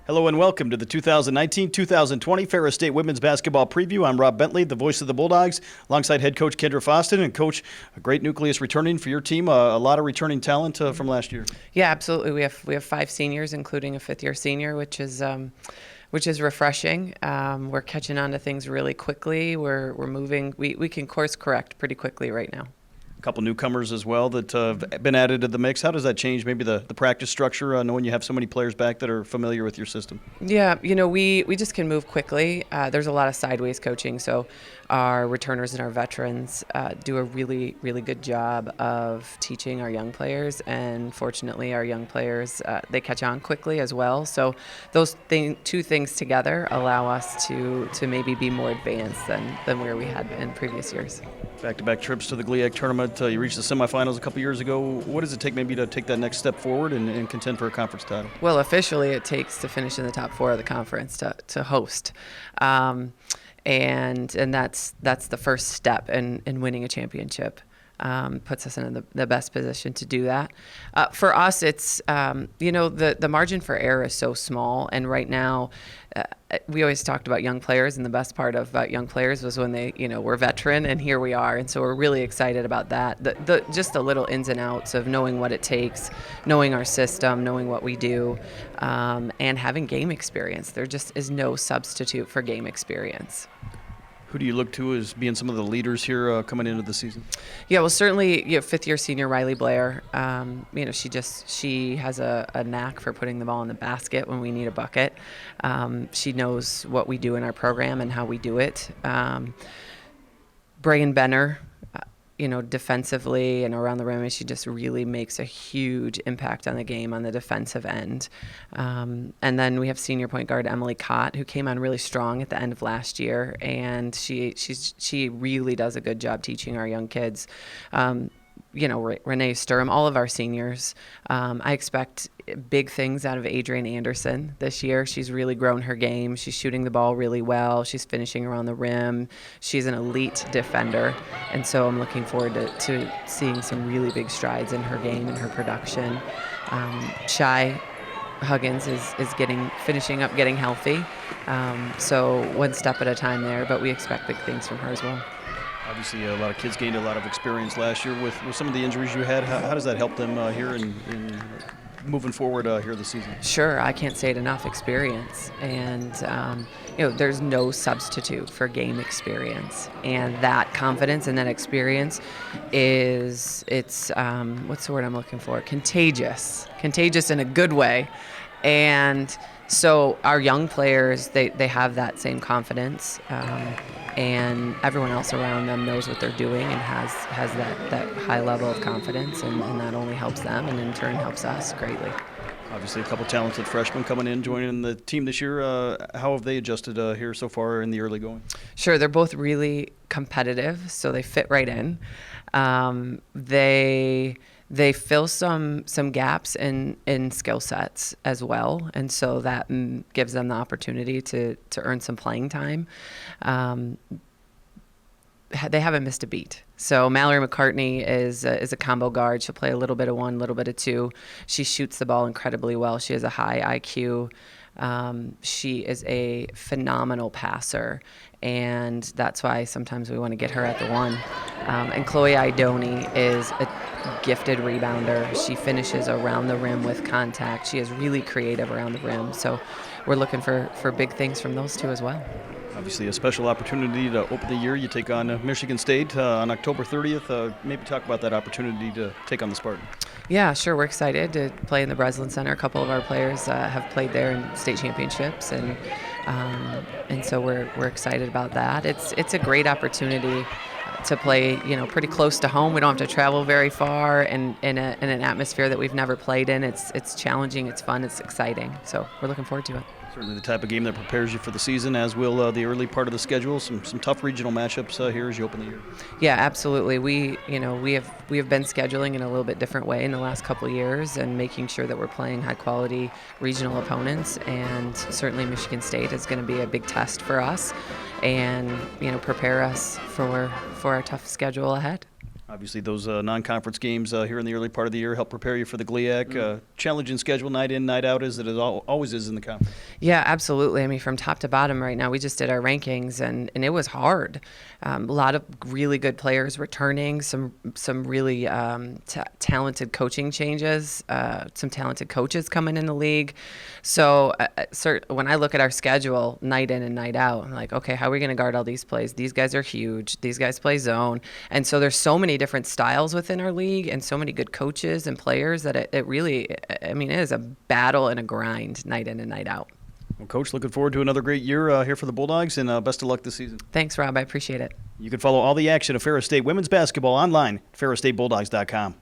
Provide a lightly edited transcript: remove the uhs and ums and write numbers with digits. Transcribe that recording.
Hello and welcome to the 2019-2020 Ferris State Women's Basketball Preview. I'm Rob Bentley, the voice of the Bulldogs, alongside head coach Kendra Foston. And coach, a great nucleus returning for your team, a lot of returning talent from last year. Yeah, absolutely. We have 5 seniors, including a fifth-year senior, which is refreshing. We're catching on to things really quickly. We're moving. We can course correct pretty quickly right now. Couple newcomers as well that have been added to the mix. How does that change maybe the practice structure, knowing you have so many players back that are familiar with your system? Yeah, we just can move quickly. There's a lot of sideways coaching, so our returners and our veterans do a really, really good job of teaching our young players, and fortunately our young players, they catch on quickly as well. So those two things together allow us to maybe be more advanced than where we had in previous years. Back-to-back trips to the GLIAC tournament. You reached the semifinals a couple years ago. What does it take maybe to take that next step forward and contend for a conference title? Well, officially it takes to finish in the top 4 of the conference to host. And that's the first step in winning a championship. Puts us in the best position to do that. For us, it's, the margin for error is so small. And right now, we always talked about young players, and the best part about young players was when they, were veteran, and here we are. And so we're really excited about that. Just the little ins and outs of knowing what it takes, knowing our system, knowing what we do, and having game experience. There just is no substitute for game experience. Who do you look to as being some of the leaders here coming into the season? Yeah, well, certainly, fifth-year senior Riley Blair. She has a knack for putting the ball in the basket when we need a bucket. She knows what we do in our program and how we do it. Brayan Benner, defensively and around the rim, she just really makes a huge impact on the game on the defensive end. And then we have senior point guard Emily Cott, who came on really strong at the end of last year, and she really does a good job teaching our young kids. Renee Sturm, all of our seniors. I expect big things out of Adrienne Anderson this year. She's really grown her game. She's shooting the ball really well. She's finishing around the rim. She's an elite defender. And so I'm looking forward to seeing some really big strides in her game and her production. Shai Huggins is finishing up getting healthy. So one step at a time there, but we expect big things from her as well. Obviously, a lot of kids gained a lot of experience last year with some of the injuries you had. How does that help them here in moving forward here this season? Sure, I can't say it enough. Experience, and there's no substitute for game experience, and that confidence and that experience it's what's the word I'm looking for? Contagious in a good way, and so our young players they have that same confidence. And everyone else around them knows what they're doing and has that high level of confidence, and that only helps them and in turn helps us greatly. Obviously a couple talented freshmen coming in, joining the team this year. How have they adjusted here so far in the early going? Sure, they're both really competitive, so they fit right in. They fill some gaps in skill sets as well, and so that gives them the opportunity to earn some playing time. They haven't missed a beat. So Mallory McCartney is a combo guard. She'll play a little bit of 1, a little bit of 2. She shoots the ball incredibly well. She has a high IQ. She is a phenomenal passer, and that's why sometimes we want to get her at the 1. And Chloe Idoni is a gifted rebounder. She finishes around the rim with contact. She is really creative around the rim. So we're looking for big things from those two as well. Obviously a special opportunity to open the year. You take on Michigan State on October 30th. Maybe talk about that opportunity to take on the Spartans. Yeah, sure. We're excited to play in the Breslin Center. A couple of our players have played there in state championships, and so we're excited about that. It's a great opportunity to play, pretty close to home. We don't have to travel very far, and in an atmosphere that we've never played in. It's challenging, it's fun, it's exciting. So we're looking forward to it. Certainly the type of game that prepares you for the season, as will the early part of the schedule. Some tough regional matchups here as you open the year. Yeah, absolutely. We have been scheduling in a little bit different way in the last couple of years, and making sure that we're playing high quality regional opponents. And certainly Michigan State is going to be a big test for us, and prepare us for our tough schedule ahead. Obviously, those non-conference games here in the early part of the year help prepare you for the GLIAC. Challenging schedule, night in, night out, as it always is in the conference. Yeah, absolutely. I mean, from top to bottom right now, we just did our rankings, and it was hard. A lot of really good players returning, some really talented coaching changes, some talented coaches coming in the league. So when I look at our schedule, night in and night out, I'm like, okay, how are we going to guard all these plays? These guys are huge. These guys play zone. And so there's so many different styles within our league and so many good coaches and players that it really, I mean, it is a battle and a grind night in and night out. Well, Coach, looking forward to another great year here for the Bulldogs, and best of luck this season. Thanks, Rob. I appreciate it. You can follow all the action of Ferris State women's basketball online at ferrisstatebulldogs.com.